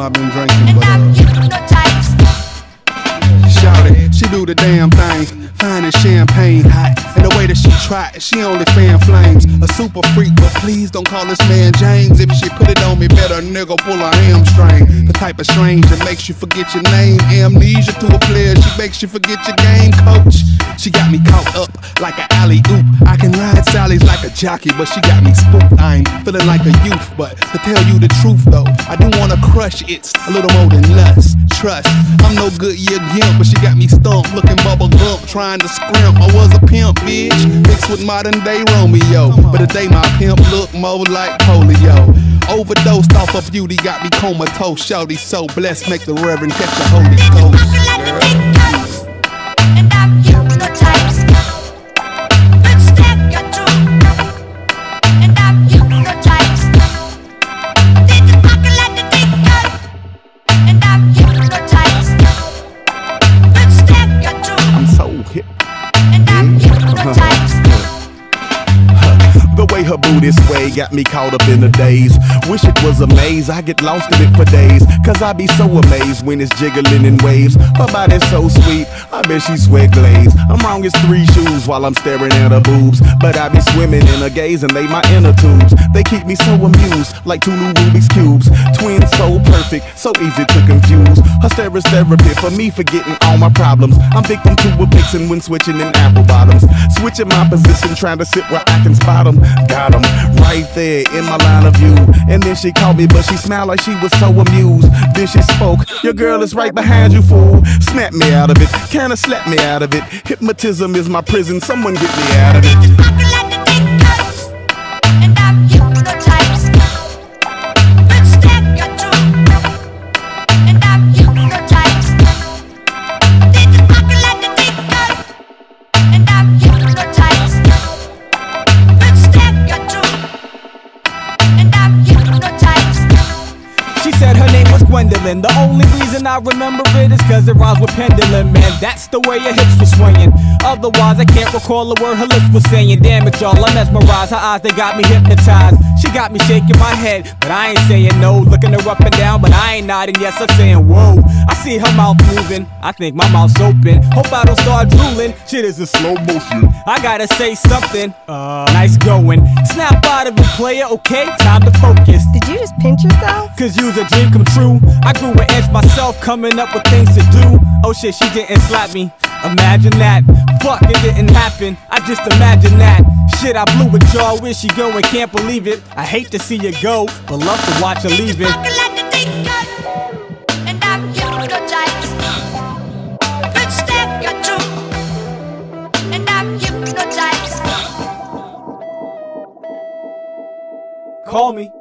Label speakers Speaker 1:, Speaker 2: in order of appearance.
Speaker 1: I've been drinking, but shout it, she do the damn thing, fine as champagne hot. And the way that she try it, she only fan flames. A super freak, but please don't call this man James. If she put it on me, better nigga pull a hamstring. The type of strange that makes you forget your name. Amnesia to a player, she makes you forget your game, coach. She got me caught up like an alley-oop. I can ride Sally's like a jockey, but she got me spooked. I ain't feeling like a youth, but to tell you the truth though, I do wanna crush it's a little more than lust. Trust, I'm no good year gimp, but she got me stumped, looking bubble gump, trying to scrimp. I was a pimp, bitch, mixed with modern day Romeo, but today my pimp look more like polio. Overdosed off of beauty, got me comatose. Shawty so blessed, make the Reverend catch a Holy Ghost.
Speaker 2: The way her booty sway got me caught up in the daze. Wish it was a maze, I get lost in it for days. Cause I be so amazed when it's jiggling in waves. Her body's so sweet, I bet she sweat glaze. I'm wrong as 3 shoes while I'm staring at her boobs. But I be swimming in her gaze and they my inner tubes. They keep me so amused, like 2 new Rubik's Cubes. Twins so perfect, so easy to confuse. Her stare is therapy for me forgetting all my problems. I'm victim to a vixen when switching in apple bottoms. Switching my position, trying to sit where I can spot them. Got him right there in my line of view. And then she called me, but she smiled like she was so amused. Then she spoke, your girl is right behind you, fool. Snap me out of it, kinda slap me out of it. Hypnotism is my prison, someone get me out of it.
Speaker 3: She said her name was Gwendolyn. The only reason I remember it is cause it rhymes with pendulum. Man, that's the way her hips were swinging. Otherwise, I can't recall a word her lips was saying. Damn it, y'all, I'm mesmerized. Her eyes, they got me hypnotized. She got me shaking my head, but I ain't saying no. Looking her up and down, but I ain't nodding yes. I'm saying whoa. I see her mouth moving, I think my mouth's open. Hope I don't start drooling, shit is in slow motion. I gotta say something, nice going. Snap out of it, player, okay? Time to focus.
Speaker 4: Did you just pinch yourself?
Speaker 3: Cause you's a dream come true. I grew an inch myself, coming up with things to do. Oh shit, she didn't slap me. Imagine that. Fuck, it didn't happen. I just imagine that. Shit, I blew it, y'all. Where she going? Can't believe it. I hate to see you go, but love to watch her leave it.
Speaker 5: And I'm hypnotized. Good step, you're true. And I'm hypnotized.
Speaker 3: Call me.